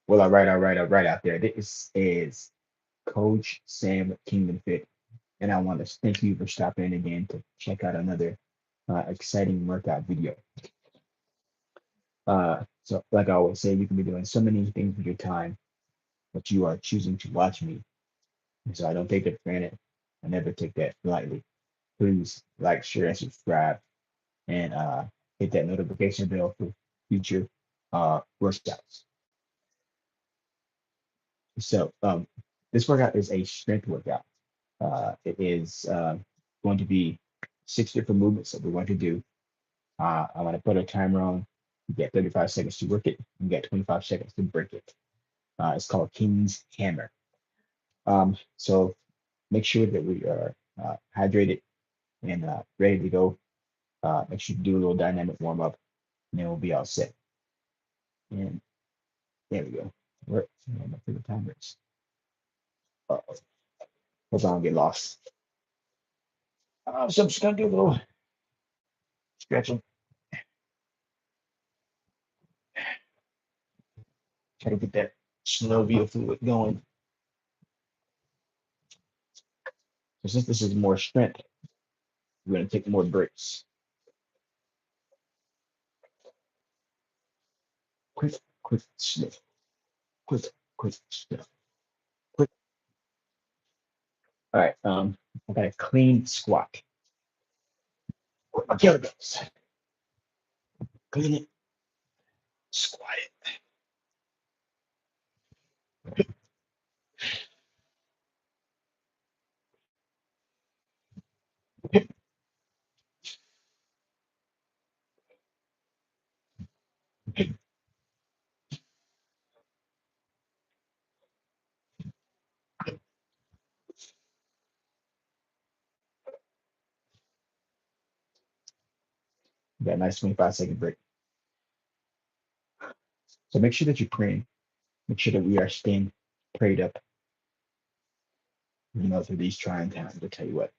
Well, all right out there. This is Coach Sam with Kingdom Fit, and I want to thank you for stopping in again to check out another exciting workout video. So, like I always say, you can be doing so many things with your time, but you are choosing to watch me. And so I don't take it for granted. I never take that lightly. Please like, share, and subscribe, and hit that notification bell for future workouts. So this workout is a strength workout. It is going to be 6 different movements that we're going to do. I'm going to put a timer on. You get 35 seconds to work it. You get 25 seconds to break it. It's called King's Hammer. So make sure that we are hydrated and ready to go. Make sure you do a little dynamic warm up, and then we'll be all set. And there we go. Where my favorite timer is. Uh-oh. Hope I don't get lost. So I'm just gonna do a little stretching. Try to get that synovial fluid going. So since this is more strength, we're going to take more breaks. Quick, quick, sniff. Quick, quick, sniff. Quick. All right. I got a clean squat. Where my kettlebells? Clean it. Squat it. Got a nice 25-second break. So make sure that you're praying. Make sure that we are staying prayed up, through these trying times. I'll tell you what.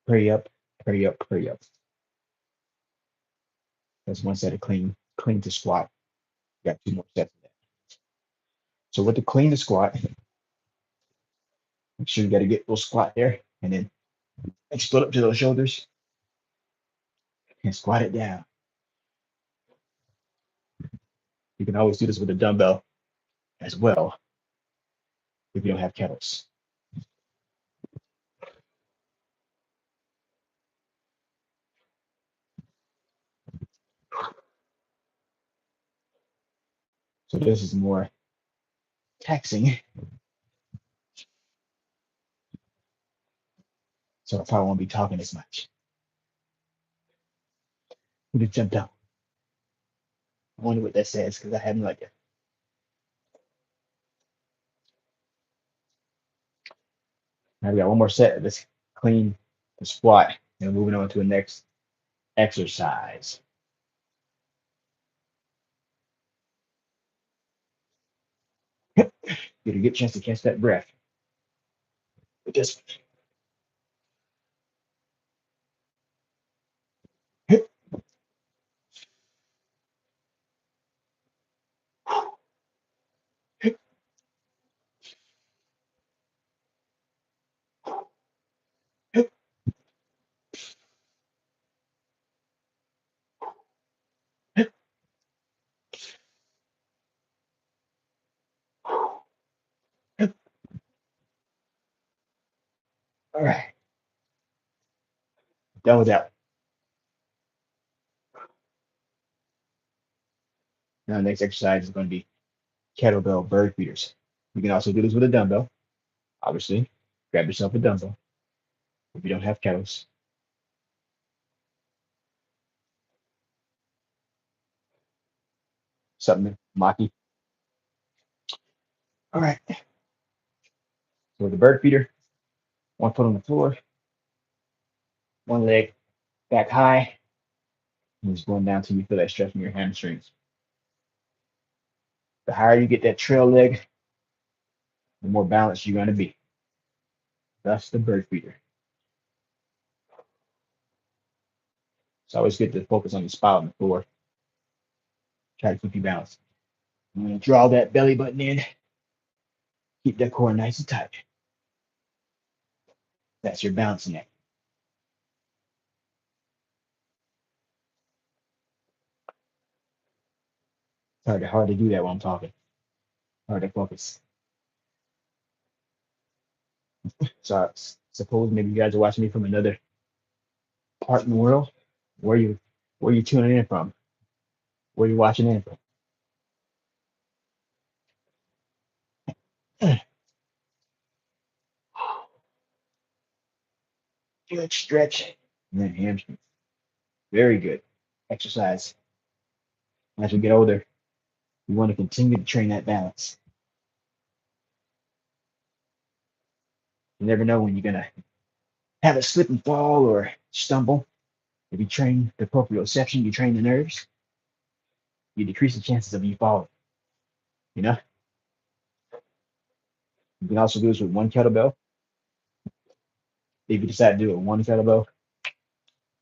Pray up, pray up, pray up. That's one set of clean to squat. Got two more sets of that. So with the clean to squat, make sure you got to get a little squat there, and then split up to those shoulders and squat it down. You can always do this with a dumbbell as well if you don't have kettles. So this is more taxing. So I probably won't be talking as much. We just jumped out. I wonder what that says because I haven't like it. Now we got one more set of this clean to squat, and moving on to the next exercise. Get a good chance to catch that breath with this one. All right, done with that. Now the next exercise is going to be kettlebell bird feeders. You can also do this with a dumbbell. Obviously, grab yourself a dumbbell if you don't have kettles. Something Maki. All right. So the bird feeder, one foot on the floor, one leg back high, and just going down till you feel that stretch in your hamstrings. The higher you get that trail leg, the more balanced you're going to be. That's the bird feeder. It's always good to focus on your spine on the floor. Try to keep you balanced. I'm gonna draw that belly button in. Keep that core nice and tight. That's your balancing act. Hard to do that while I'm talking. Hard to focus. So I suppose maybe you guys are watching me from another part in the world. Where you tuning in from? Where you watching in from? Good stretch. And then hamstring. Very good. Exercise. As we get older, we want to continue to train that balance. You never know when you're gonna have a slip and fall or stumble. If you train the proprioception, you train the nerves, you decrease the chances of you falling. You know, you can also do this with one kettlebell. If you decide to do it with one kettlebell,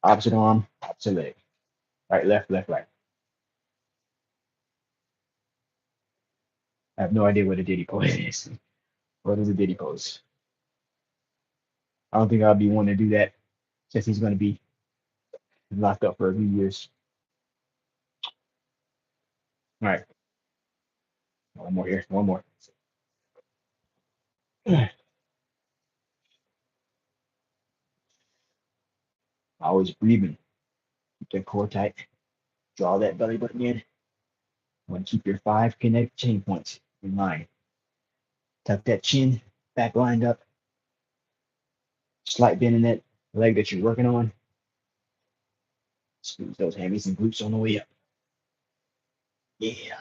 opposite arm, opposite leg, right, left, right. I have no idea what a diddy pose is. What is a diddy pose? I don't think I'll be wanting to do that since he's going to be locked up for a few years. All right, one more here, one more. Always breathing. Keep that core tight. Draw that belly button in. Want to keep your 5 connect chain points in line. Tuck that chin back lined up. Slight bend in that leg that you're working on. Squeeze those hammies and glutes on the way up. Yeah.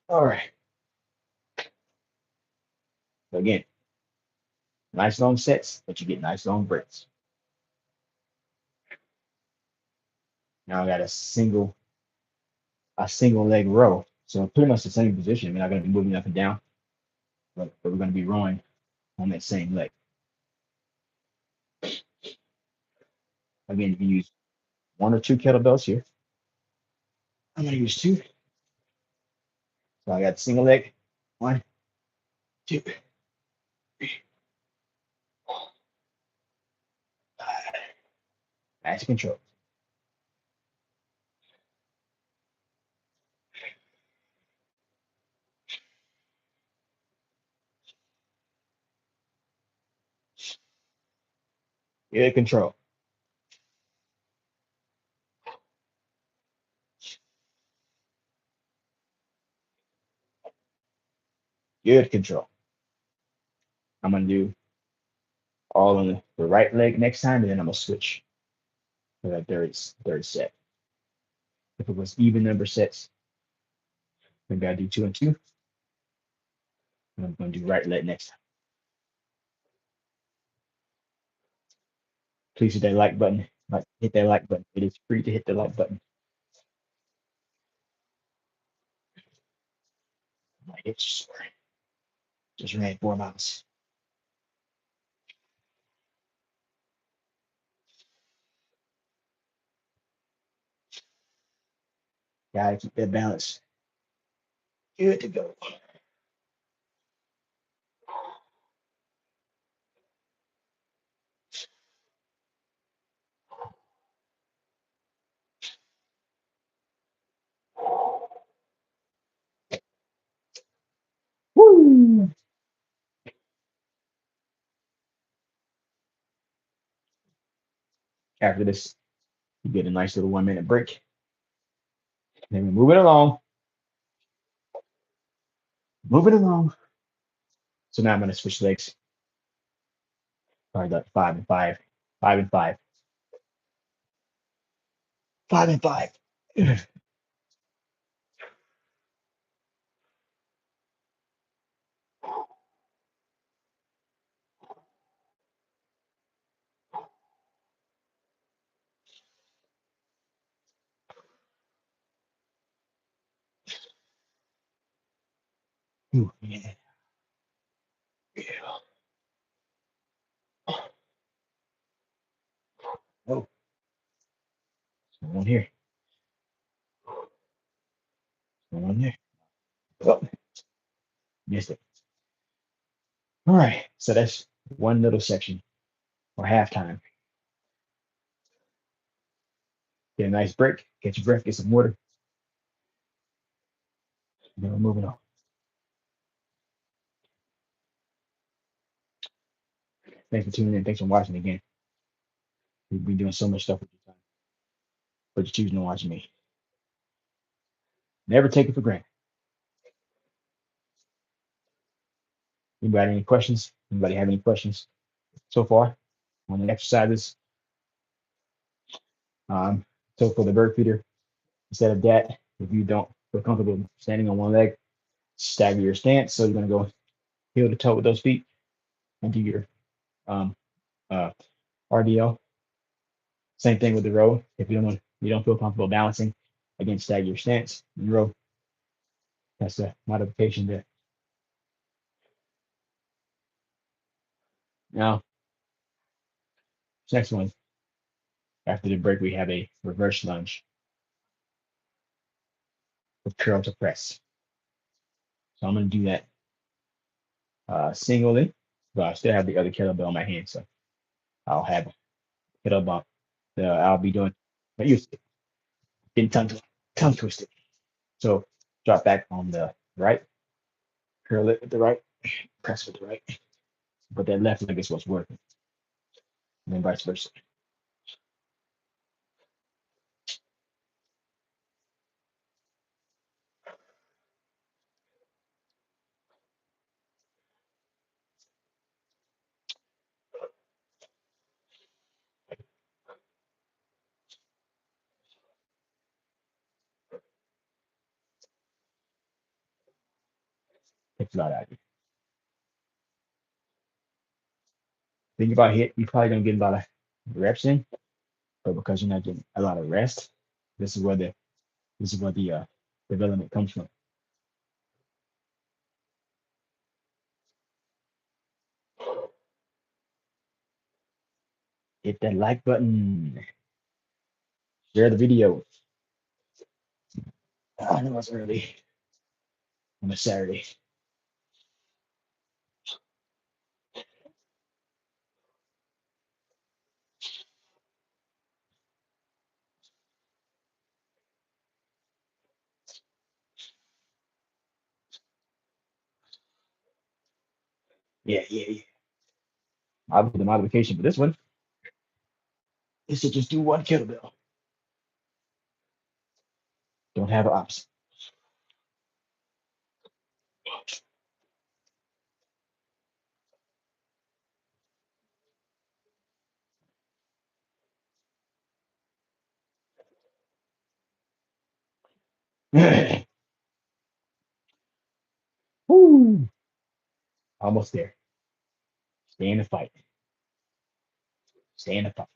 All right. So again, nice long sets, but you get nice long breaks. Now I got a single leg row. So pretty much the same position. We're not going to be moving up and down, but we're going to be rowing on that same leg. Again, you can use 1 or 2 kettlebells here. I'm going to use 2. So I got single leg. 1, 2, 3, 4, 5. Nice control. Good control. Good control. I'm going to do all on the right leg next time, and then I'm going to switch for that third set. If it was even number sets, maybe I'll do 2 and 2. And I'm going to do right leg next time. Please hit that like button. Hit that like button. It is free to hit the like button. My hips sore. Just ran 4 miles. Gotta keep that balance. Good to go. Woo! After this, you get a nice little 1-minute break. Then we move it along. Move it along. So now I'm going to switch legs. Probably like 5 and 5. 5 and 5. 5 and 5. Ooh, yeah. Yeah. Going on here. Going on there. Oh, missed it. All right. So that's one little section or halftime. Get a nice break. Get your breath. Get some water. Then we're moving on. Thanks for tuning in. Thanks for watching again. We've been doing so much stuff with your time, but you're choosing to watch me. Never take it for granted. Anybody any questions? Anybody have any questions so far on the exercises? Um, so for the bird feeder, instead of that, if you don't feel comfortable standing on one leg, stagger your stance. So you're going to go heel to toe with those feet and do your um, uh, RDL. Same thing with the row. If you don't feel comfortable balancing, again, stagger your stance and row. That's a modification there. Now, next one. After the break, we have a reverse lunge with curl to press. So I'm going to do that singly, but I still have the other kettlebell in my hand. So I'll have kettlebell. I'll be doing, but you getting tongue twisted. So drop back on the right, curl it with the right, press with the right, but that left leg is what's working, and then vice versa. Takes a lot out of you. Think about HIIT, you're probably gonna get a lot of reps in, but because you're not getting a lot of rest, this is where the development comes from. Hit that like button, share the video. I know it's early on a Saturday. Yeah. I'll do the modification for this one is to just do one kettlebell. Don't have an opposite. Woo, almost there. Stay in the fight. Stay in the fight.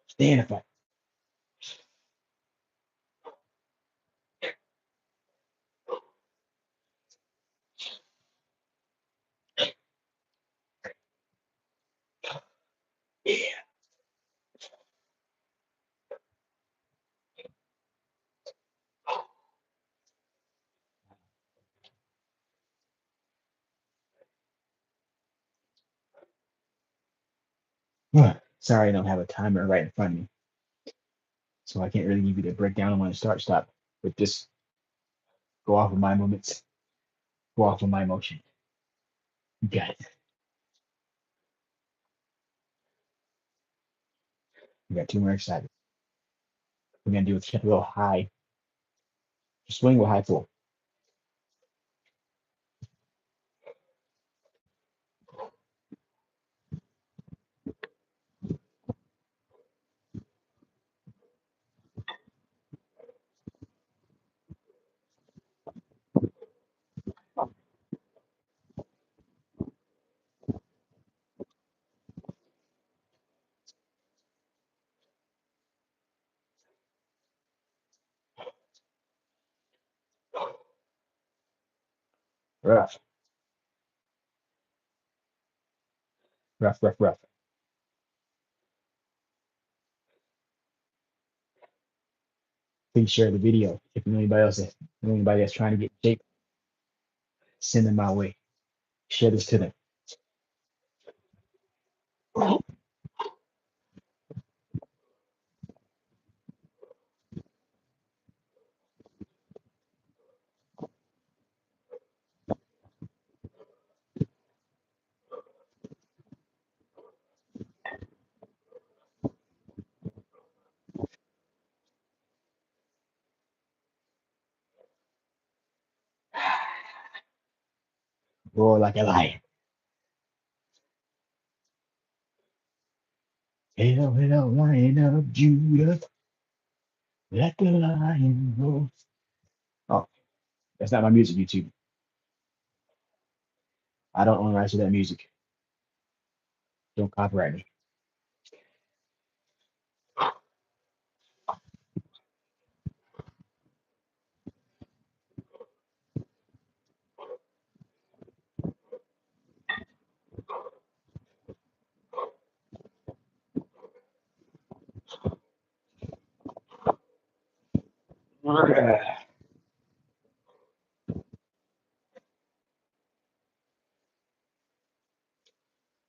Stay in the fight. Yeah. Sorry, I don't have a timer right in front of me, so I can't really give you the breakdown on when to start, stop. But just go off of my movements, go off of my motion. You got it. We got two more exercises. We're gonna do a kettlebell high swing with high pull. Rough, rough, rough, rough. Please share the video. If you know anybody that's trying to get in shape, send them my way. Share this to them. Roar like a lion. Hail, hail, Lion of Judah, let the lion roar. Oh, that's not my music, YouTube. I don't own rights to that music. Don't copyright me.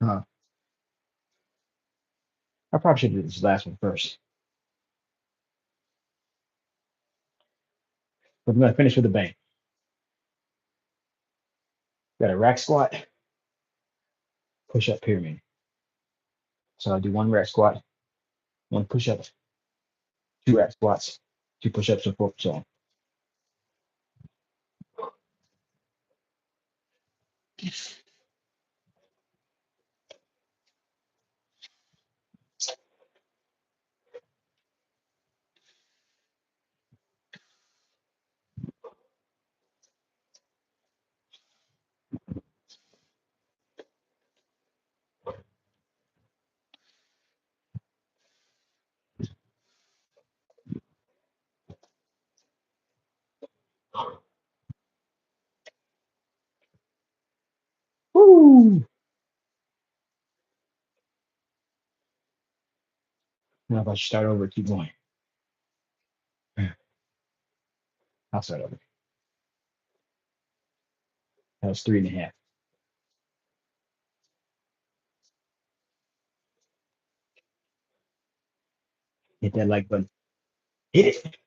Huh. I probably should do this last one first. But I'm gonna finish with a bang. Got a rack squat, push up pyramid. So I'll do one rack squat, one push up, two rack squats, two push ups, and four so on. Woo! Now if I should start over, keep going. I'll start over. That was 3.5. Hit that like button. Hit it.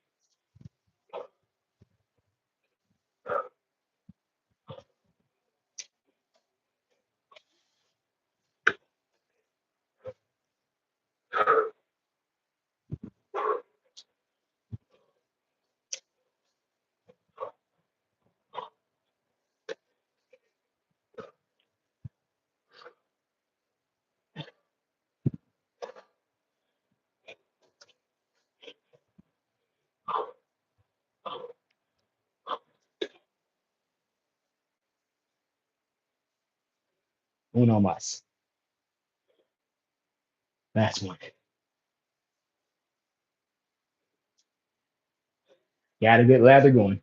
Uno más. That's one. Got a good lather going.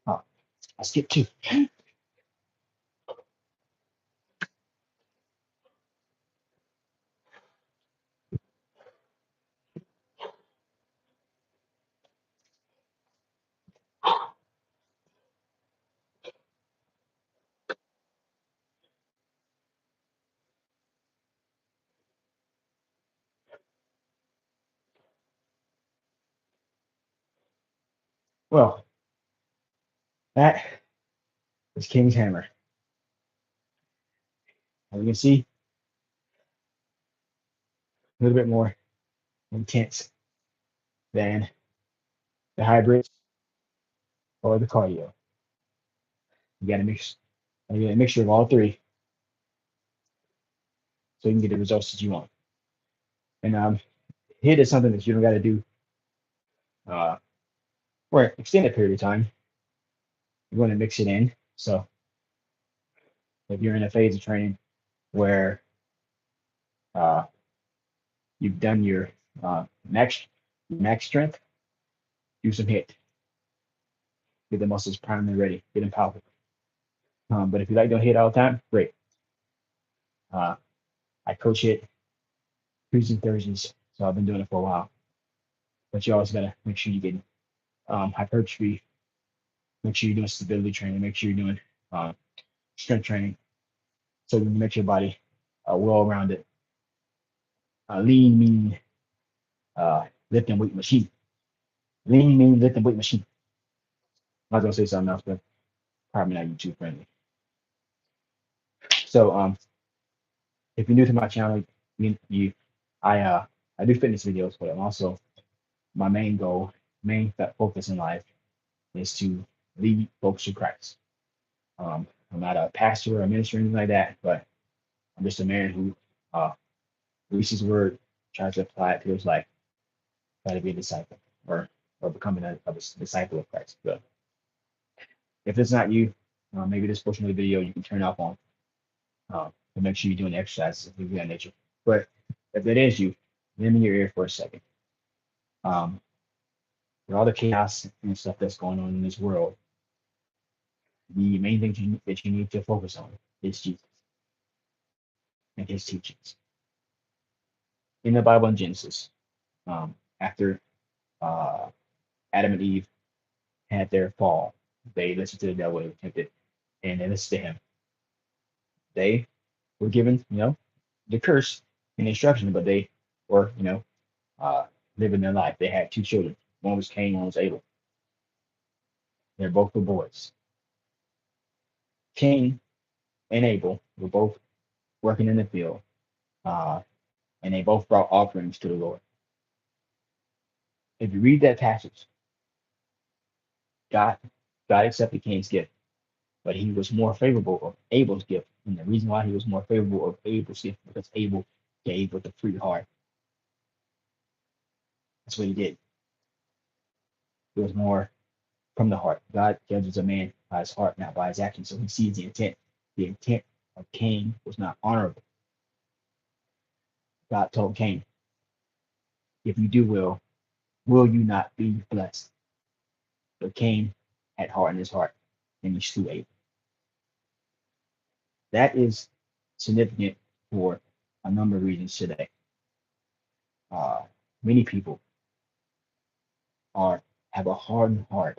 Oh, I skipped two. Well, that is King's Hammer. As you can see, a little bit more intense than the hybrid or the cardio. You got to mix. You get a mixture of all three. so you can get the results that you want. And HIIT is something that you don't got to do uh, for an extended period of time. You're going to mix it in. So if you're in a phase of training where uh, you've done your max strength, do some HIIT. Get the muscles primed and ready. Get them powerful. But if you like doing HIIT all the time, great. Uh, I coach HIIT Tuesdays and Thursdays, so I've been doing it for a while. But you always gotta make sure you get hypertrophy. Make sure you're doing stability training. Make sure you're doing um, strength training, so you can make your body well-rounded, lean, mean, lifting weight machine. Lean, mean, lifting weight machine. I was gonna say something else, but probably not YouTube friendly. So if you're new to my channel, you I I do fitness videos, but I'm also my main goal, focus in life is to lead folks to Christ. I'm not a pastor or a minister or anything like that, but I'm just a man who reads his word, tries to apply it to his life, try to be a disciple or becoming a disciple of Christ. But if it's not you, maybe this portion of the video you can turn off on to make sure you're doing exercises of that nature. But if it is you, lend me your ear for a second. With all the chaos and stuff that's going on in this world, the main thing that you need to focus on is Jesus and his teachings. In the Bible in Genesis, after uh, Adam and Eve had their fall, they listened to the devil, they were tempted, and they listened to him. They were given, the curse and instruction, but they were, living their life. They had two children. One was Cain, one was Abel. They're both the boys. Cain and Abel were both working in the field, and they both brought offerings to the Lord. If you read that passage, God accepted Cain's gift, but he was more favorable of Abel's gift. And the reason why he was more favorable of Abel's gift because Abel gave with a free heart. That's what he did. It was more from the heart. God judges a man by his heart, not by his actions. So he sees the intent. The intent of Cain was not honorable. God told Cain, if you do will you not be blessed? But Cain had heart in his heart, and he slew Abel. That is significant for a number of reasons today. Many people have a hardened heart,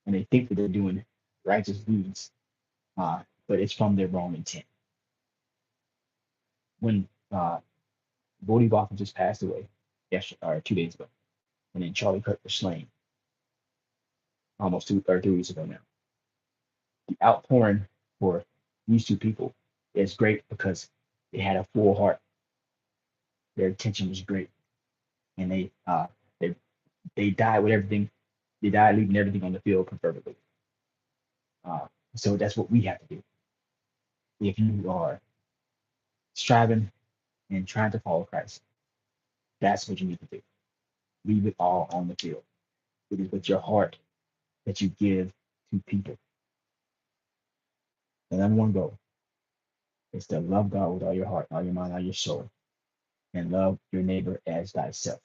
and they think that they're doing righteous deeds, but it's from their wrong intent. When Bodie Boffa just passed away yesterday or 2 days ago, and then Charlie Kirk was slain almost 2 or 3 weeks ago now. The outpouring for these two people is great because they had a full heart. Their intention was great, and they died with everything. They died leaving everything on the field, preferably. So that's what we have to do. If you are striving and trying to follow Christ, that's what you need to do. Leave it all on the field. It is with your heart that you give to people. The number one goal is to love God with all your heart, all your mind, all your soul, and love your neighbor as thyself.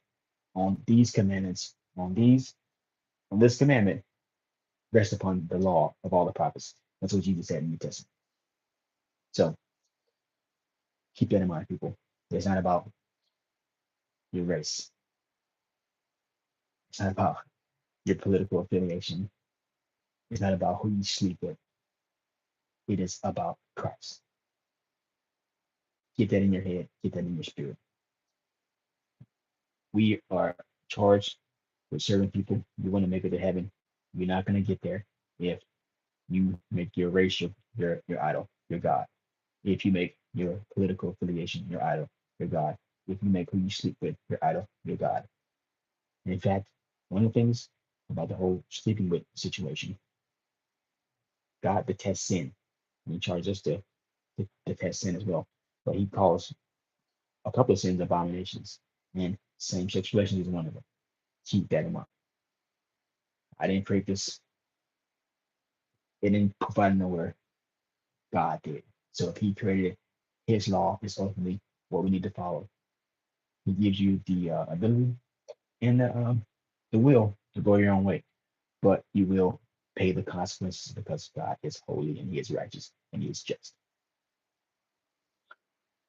On these commandments, on this commandment, rest upon the law of all the prophets. That's what Jesus said in the New Testament. So keep that in mind, people. It's not about your race. It's not about your political affiliation. It's not about who you sleep with. It is about Christ. Get that in your head. Get that in your spirit. We are charged with serving people. You want to make it to heaven. You're not going to get there if you make your race your idol, your God. If you make your political affiliation your idol, your God. If you make who you sleep with your idol, your God. And in fact, one of the things about the whole sleeping with situation, God detests sin. And he charges us to detest sin as well. but he calls a couple of sins abominations, and same-sex relations is one of them. Keep that in mind. I didn't create this. It didn't provide nowhere. God did. So if he created it, his law is ultimately what we need to follow. He gives you the ability and the will to go your own way, but you will pay the consequences because God is holy and he is righteous and he is just.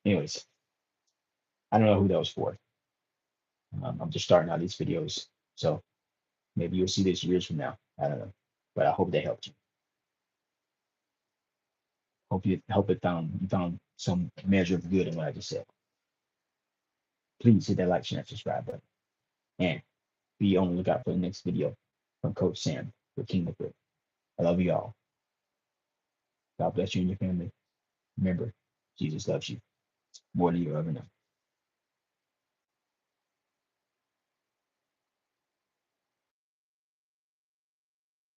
Anyways, I don't know who that was for. I'm just starting out these videos. So maybe you'll see this years from now. I don't know. But I hope they helped you. Hope you found some measure of good in what I just said. Please hit that like, share, and subscribe button. And be on the lookout for the next video from Coach Sam with Kingdom Grip. I love you all. God bless you and your family. Remember, Jesus loves you more than you ever know.